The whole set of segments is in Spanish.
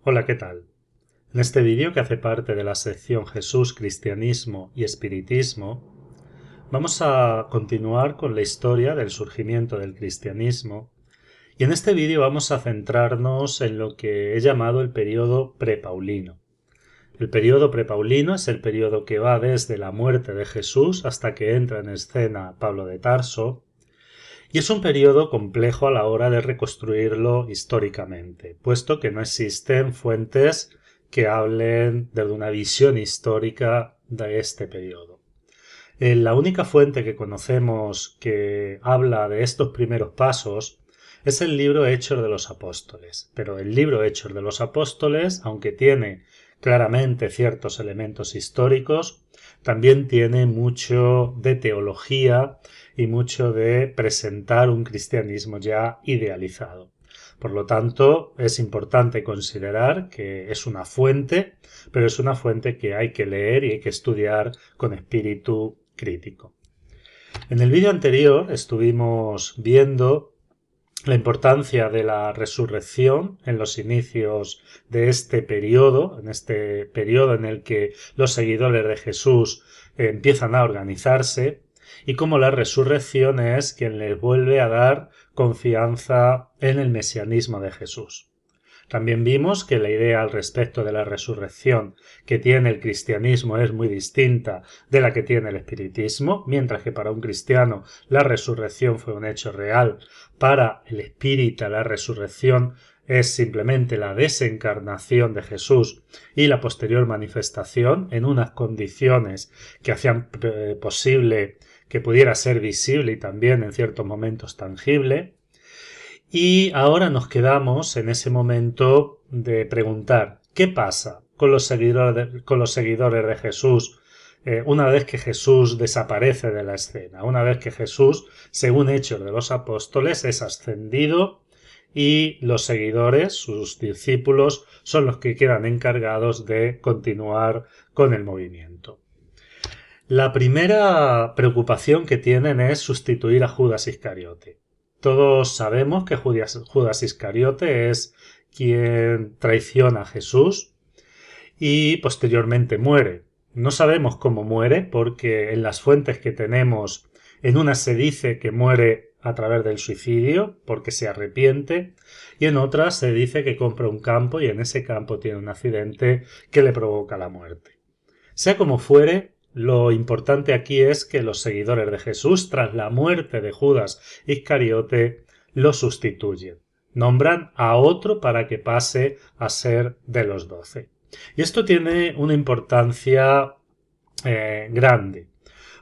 Hola, ¿qué tal? En este vídeo, que hace parte de la sección Jesús, Cristianismo y Espiritismo, vamos a continuar con la historia del surgimiento del cristianismo, y en este vídeo vamos a centrarnos en lo que he llamado el periodo prepaulino. El periodo prepaulino es el periodo que va desde la muerte de Jesús hasta que entra en escena Pablo de Tarso, y es un periodo complejo a la hora de reconstruirlo históricamente, puesto que no existen fuentes que hablen de una visión histórica de este periodo. La única fuente que conocemos que habla de estos primeros pasos es el libro Hechos de los Apóstoles, pero el libro Hechos de los Apóstoles, aunque tiene claramente ciertos elementos históricos, también tiene mucho de teología y mucho de presentar un cristianismo ya idealizado. Por lo tanto, es importante considerar que es una fuente, pero es una fuente que hay que leer y hay que estudiar con espíritu crítico. En el vídeo anterior estuvimos viendo la importancia de la resurrección en los inicios de este periodo, en el que los seguidores de Jesús empiezan a organizarse, y cómo la resurrección es quien les vuelve a dar confianza en el mesianismo de Jesús. También vimos que la idea al respecto de la resurrección que tiene el cristianismo es muy distinta de la que tiene el espiritismo, mientras que para un cristiano la resurrección fue un hecho real, para el espírita la resurrección es simplemente la desencarnación de Jesús y la posterior manifestación en unas condiciones que hacían posible que pudiera ser visible y también en ciertos momentos tangible. Y ahora nos quedamos en ese momento de preguntar ¿qué pasa con los seguidores de Jesús una vez que Jesús desaparece de la escena? Una vez que Jesús, según Hechos de los Apóstoles, es ascendido y los seguidores, sus discípulos, son los que quedan encargados de continuar con el movimiento. La primera preocupación que tienen es sustituir a Judas Iscariote. Todos sabemos que Judas Iscariote es quien traiciona a Jesús y posteriormente muere. No sabemos cómo muere porque en las fuentes que tenemos, en una se dice que muere a través del suicidio porque se arrepiente, y en otras se dice que compra un campo y en ese campo tiene un accidente que le provoca la muerte. Sea como fuere, lo importante aquí es que los seguidores de Jesús, tras la muerte de Judas Iscariote, lo sustituyen. Nombran a otro para que pase a ser de los 12. Y esto tiene una importancia grande,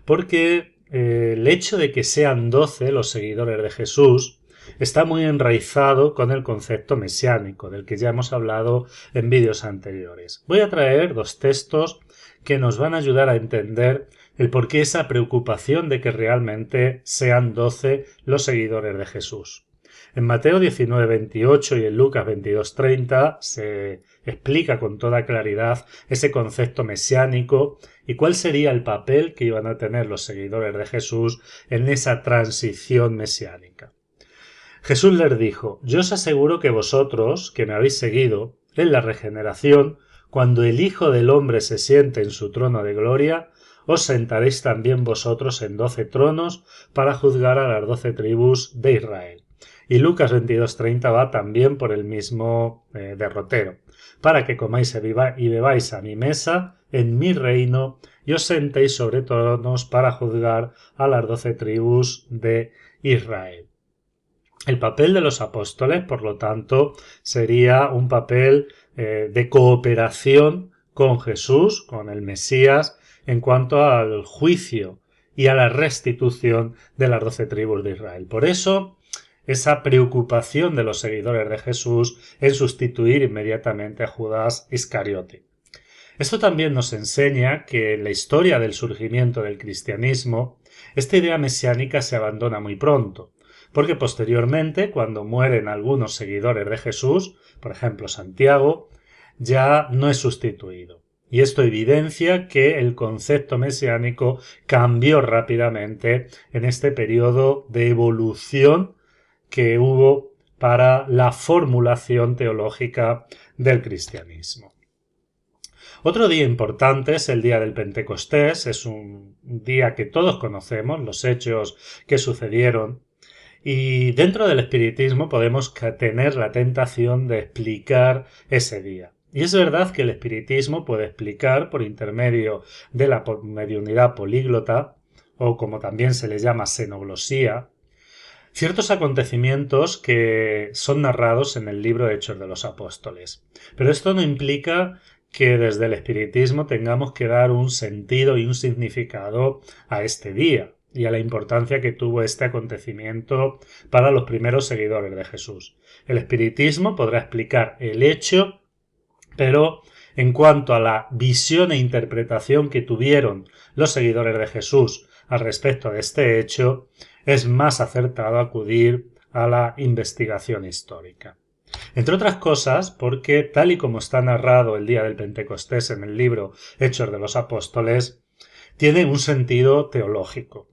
porque el hecho de que sean 12 los seguidores de Jesús está muy enraizado con el concepto mesiánico, del que ya hemos hablado en vídeos anteriores. Voy a traer dos textos que nos van a ayudar a entender el porqué esa preocupación de que realmente sean 12 los seguidores de Jesús. En Mateo 19:28 y en Lucas 22:30 se explica con toda claridad ese concepto mesiánico y cuál sería el papel que iban a tener los seguidores de Jesús en esa transición mesiánica. Jesús les dijo: yo os aseguro que vosotros, que me habéis seguido, en la regeneración, cuando el Hijo del Hombre se siente en su trono de gloria, os sentaréis también vosotros en 12 tronos para juzgar a las 12 tribus de Israel. Y Lucas 22:30 va también por el mismo derrotero. Para que comáis y bebáis a mi mesa, en mi reino, y os sentéis sobre tronos para juzgar a las 12 tribus de Israel. El papel de los apóstoles, por lo tanto, sería un papel de cooperación con Jesús, con el Mesías, en cuanto al juicio y a la restitución de las 12 tribus de Israel. Por eso, esa preocupación de los seguidores de Jesús en sustituir inmediatamente a Judas Iscariote. Esto también nos enseña que en la historia del surgimiento del cristianismo, esta idea mesiánica se abandona muy pronto, porque posteriormente, cuando mueren algunos seguidores de Jesús, por ejemplo Santiago, ya no es sustituido. Y esto evidencia que el concepto mesiánico cambió rápidamente en este periodo de evolución que hubo para la formulación teológica del cristianismo. Otro día importante es el día del Pentecostés, es un día que todos conocemos, los hechos que sucedieron, y dentro del espiritismo podemos tener la tentación de explicar ese día. Y es verdad que el espiritismo puede explicar por intermedio de la mediunidad políglota, o como también se le llama xenoglosía, ciertos acontecimientos que son narrados en el libro Hechos de los Apóstoles. Pero esto no implica que desde el espiritismo tengamos que dar un sentido y un significado a este día y a la importancia que tuvo este acontecimiento para los primeros seguidores de Jesús. El espiritismo podrá explicar el hecho, pero en cuanto a la visión e interpretación que tuvieron los seguidores de Jesús al respecto de este hecho, es más acertado acudir a la investigación histórica. Entre otras cosas, porque tal y como está narrado el día del Pentecostés en el libro Hechos de los Apóstoles, tiene un sentido teológico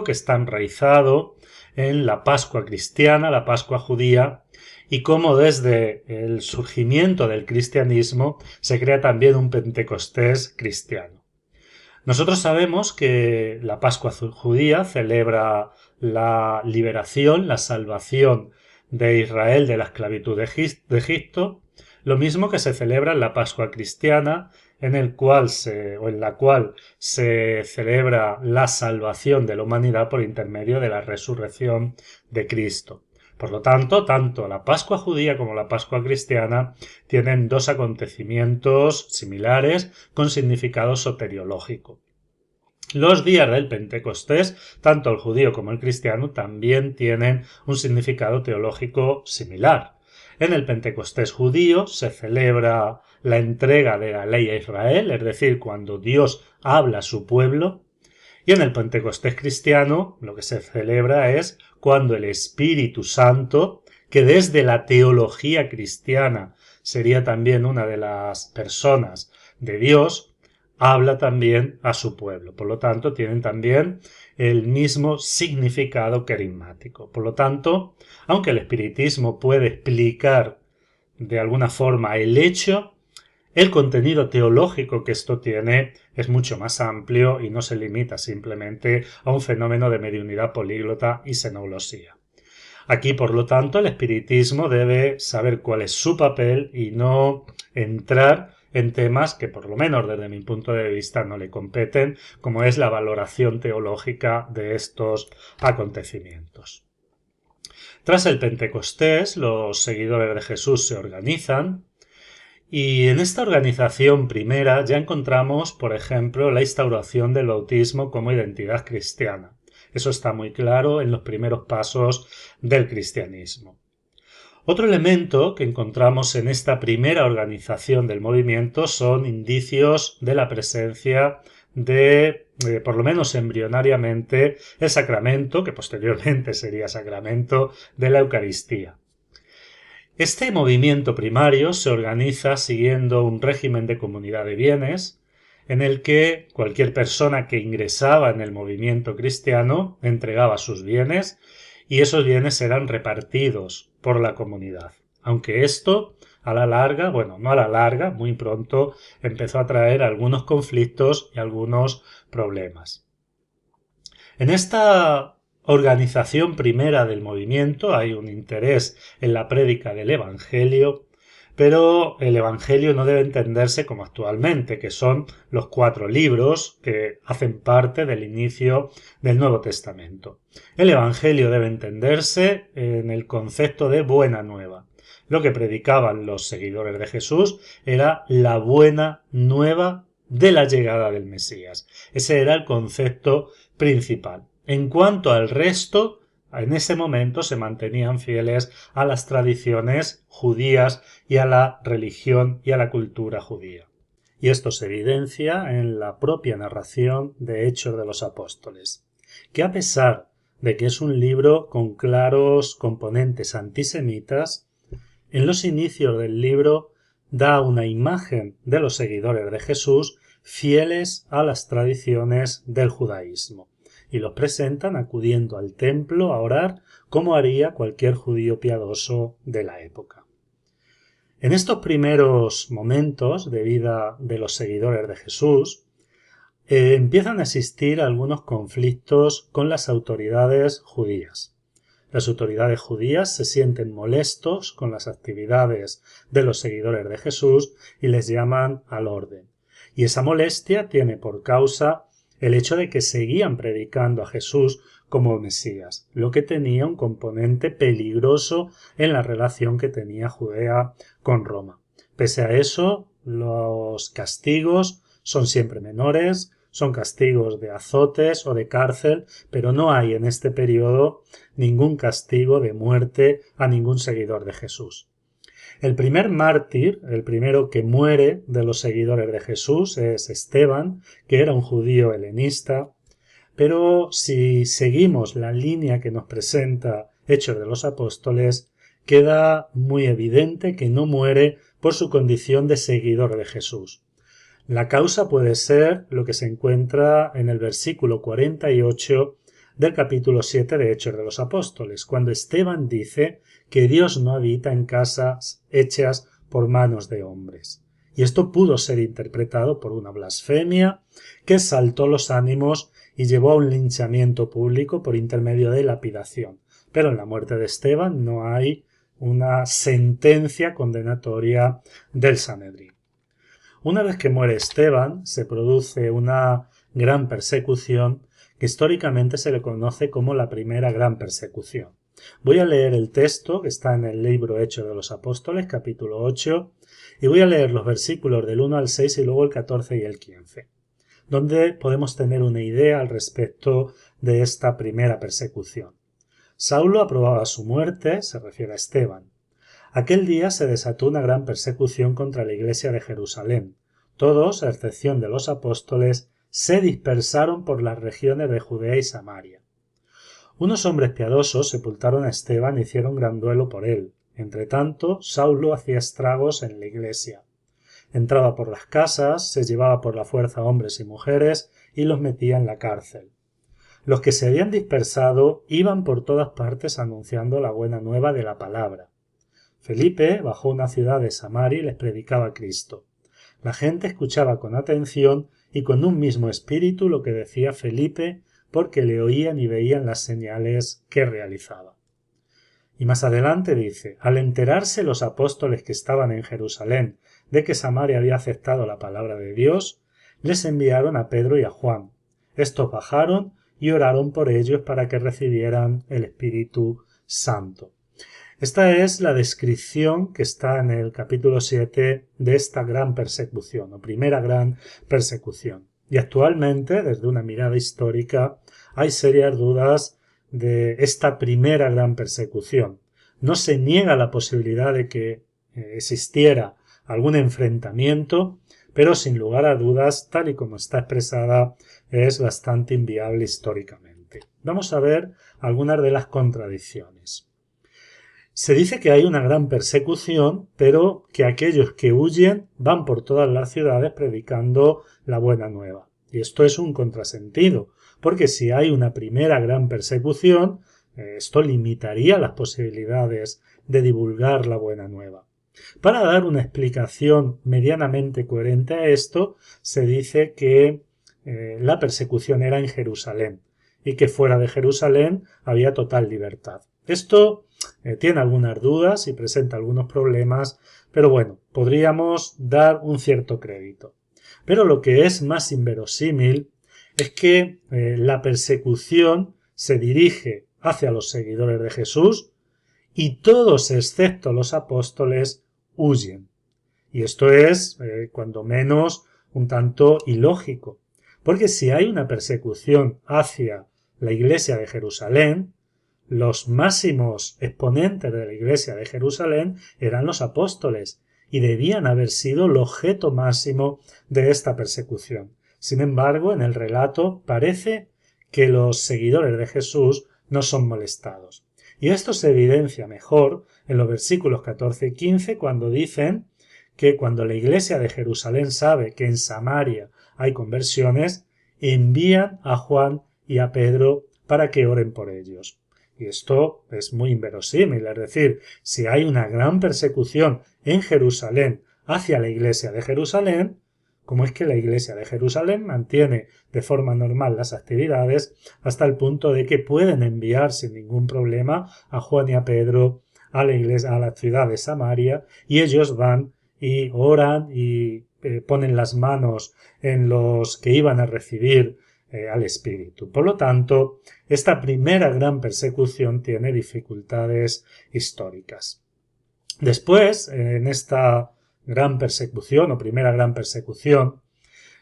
que está enraizado en la Pascua cristiana, la Pascua judía, y cómo desde el surgimiento del cristianismo se crea también un Pentecostés cristiano. Nosotros sabemos que la Pascua judía celebra la liberación, la salvación de Israel de la esclavitud de Egipto, lo mismo que se celebra en la Pascua cristiana, en la cual se celebra la salvación de la humanidad por intermedio de la resurrección de Cristo. Por lo tanto la Pascua judía como la Pascua cristiana tienen dos acontecimientos similares con significado soteriológico. Los días del Pentecostés, tanto el judío como el cristiano, también tienen un significado teológico similar. En el Pentecostés judío se celebra la entrega de la ley a Israel, es decir, cuando Dios habla a su pueblo, y en el Pentecostés cristiano lo que se celebra es cuando el Espíritu Santo, que desde la teología cristiana sería también una de las personas de Dios, habla también a su pueblo. Por lo tanto, tienen también el mismo significado carismático. Por lo tanto, aunque el espiritismo puede explicar de alguna forma el hecho, el contenido teológico que esto tiene es mucho más amplio y no se limita simplemente a un fenómeno de mediunidad políglota y xenoglosía. Aquí, por lo tanto, el espiritismo debe saber cuál es su papel y no entrar en temas que, por lo menos desde mi punto de vista, no le competen, como es la valoración teológica de estos acontecimientos. Tras el Pentecostés, los seguidores de Jesús se organizan y en esta organización primera ya encontramos, por ejemplo, la instauración del bautismo como identidad cristiana. Eso está muy claro en los primeros pasos del cristianismo. Otro elemento que encontramos en esta primera organización del movimiento son indicios de la presencia de, por lo menos embrionariamente, el sacramento, que posteriormente sería sacramento de la Eucaristía. Este movimiento primario se organiza siguiendo un régimen de comunidad de bienes, en el que cualquier persona que ingresaba en el movimiento cristiano entregaba sus bienes y esos bienes eran repartidos por la comunidad. Aunque esto, a la larga, no a la larga, muy pronto empezó a traer algunos conflictos y algunos problemas. En esta organización primera del movimiento hay un interés en la prédica del Evangelio, pero el Evangelio no debe entenderse como actualmente, que son los 4 libros que hacen parte del inicio del Nuevo Testamento. El Evangelio debe entenderse en el concepto de buena nueva. Lo que predicaban los seguidores de Jesús era la buena nueva de la llegada del Mesías. Ese era el concepto principal. En cuanto al resto, en ese momento se mantenían fieles a las tradiciones judías y a la religión y a la cultura judía. Y esto se evidencia en la propia narración de Hechos de los Apóstoles, que a pesar de que es un libro con claros componentes antisemitas, en los inicios del libro da una imagen de los seguidores de Jesús fieles a las tradiciones del judaísmo. y los presentan acudiendo al templo a orar como haría cualquier judío piadoso de la época. En estos primeros momentos de vida de los seguidores de Jesús, empiezan a existir algunos conflictos con las autoridades judías. Las autoridades judías se sienten molestos con las actividades de los seguidores de Jesús y les llaman al orden. Y esa molestia tiene por causa el hecho de que seguían predicando a Jesús como Mesías, lo que tenía un componente peligroso en la relación que tenía Judea con Roma. Pese a eso, los castigos son siempre menores, son castigos de azotes o de cárcel, pero no hay en este periodo ningún castigo de muerte a ningún seguidor de Jesús. El primer mártir, el primero que muere de los seguidores de Jesús, es Esteban, que era un judío helenista, pero si seguimos la línea que nos presenta Hechos de los Apóstoles, queda muy evidente que no muere por su condición de seguidor de Jesús. La causa puede ser lo que se encuentra en el versículo 48 del capítulo 7 de Hechos de los Apóstoles, cuando Esteban dice que Dios no habita en casas hechas por manos de hombres. Y esto pudo ser interpretado por una blasfemia que saltó los ánimos y llevó a un linchamiento público por intermedio de lapidación. Pero en la muerte de Esteban no hay una sentencia condenatoria del Sanedrín. Una vez que muere Esteban, se produce una gran persecución que históricamente se le conoce como la primera gran persecución. Voy a leer el texto que está en el libro Hechos de los Apóstoles, capítulo 8, y voy a leer los versículos del 1 al 6 y luego el 14 y el 15, donde podemos tener una idea al respecto de esta primera persecución. Saulo aprobaba su muerte, se refiere a Esteban. Aquel día se desató una gran persecución contra la iglesia de Jerusalén. Todos, a excepción de los apóstoles, se dispersaron por las regiones de Judea y Samaria. Unos hombres piadosos sepultaron a Esteban e hicieron gran duelo por él. Entretanto, Saulo hacía estragos en la iglesia. Entraba por las casas, se llevaba por la fuerza a hombres y mujeres y los metía en la cárcel. Los que se habían dispersado iban por todas partes anunciando la buena nueva de la palabra. Felipe bajó a una ciudad de Samaria y les predicaba a Cristo. La gente escuchaba con atención y con un mismo espíritu lo que decía Felipe, porque le oían y veían las señales que realizaba. Y más adelante dice, al enterarse los apóstoles que estaban en Jerusalén de que Samaria había aceptado la palabra de Dios, les enviaron a Pedro y a Juan. Estos bajaron y oraron por ellos para que recibieran el Espíritu Santo. Esta es la descripción que está en el capítulo 7 de esta gran persecución, o primera gran persecución. Y actualmente, desde una mirada histórica, hay serias dudas de esta primera gran persecución. No se niega la posibilidad de que existiera algún enfrentamiento, pero sin lugar a dudas, tal y como está expresada, es bastante inviable históricamente. Vamos a ver algunas de las contradicciones. Se dice que hay una gran persecución, pero que aquellos que huyen van por todas las ciudades predicando la buena nueva. Y esto es un contrasentido, porque si hay una primera gran persecución, esto limitaría las posibilidades de divulgar la buena nueva. Para dar una explicación medianamente coherente a esto, se dice que la persecución era en Jerusalén y que fuera de Jerusalén había total libertad. Esto tiene algunas dudas y presenta algunos problemas, pero bueno, podríamos dar un cierto crédito. Pero lo que es más inverosímil es que la persecución se dirige hacia los seguidores de Jesús y todos excepto los apóstoles huyen. Y esto es, cuando menos, un tanto ilógico, porque si hay una persecución hacia la iglesia de Jerusalén, los máximos exponentes de la iglesia de Jerusalén eran los apóstoles y debían haber sido el objeto máximo de esta persecución. Sin embargo, en el relato parece que los seguidores de Jesús no son molestados. Y esto se evidencia mejor en los versículos 14 y 15 cuando dicen que cuando la iglesia de Jerusalén sabe que en Samaria hay conversiones, envían a Juan y a Pedro para que oren por ellos. Y esto es muy inverosímil, es decir, si hay una gran persecución en Jerusalén hacia la iglesia de Jerusalén, ¿cómo es que la iglesia de Jerusalén mantiene de forma normal las actividades hasta el punto de que pueden enviar sin ningún problema a Juan y a Pedro a la iglesia, a la ciudad de Samaria, y ellos van y oran y ponen las manos en los que iban a recibir al Espíritu? Por lo tanto, esta primera gran persecución tiene dificultades históricas. Después, en esta gran persecución o primera gran persecución,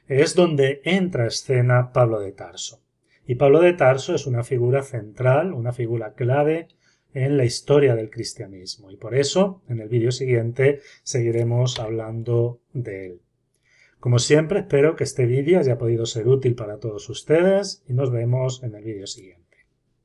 es donde entra a escena Pablo de Tarso. Y Pablo de Tarso es una figura central, una figura clave en la historia del cristianismo. Y por eso, en el vídeo siguiente, seguiremos hablando de él. Como siempre, espero que este vídeo haya podido ser útil para todos ustedes y nos vemos en el vídeo siguiente.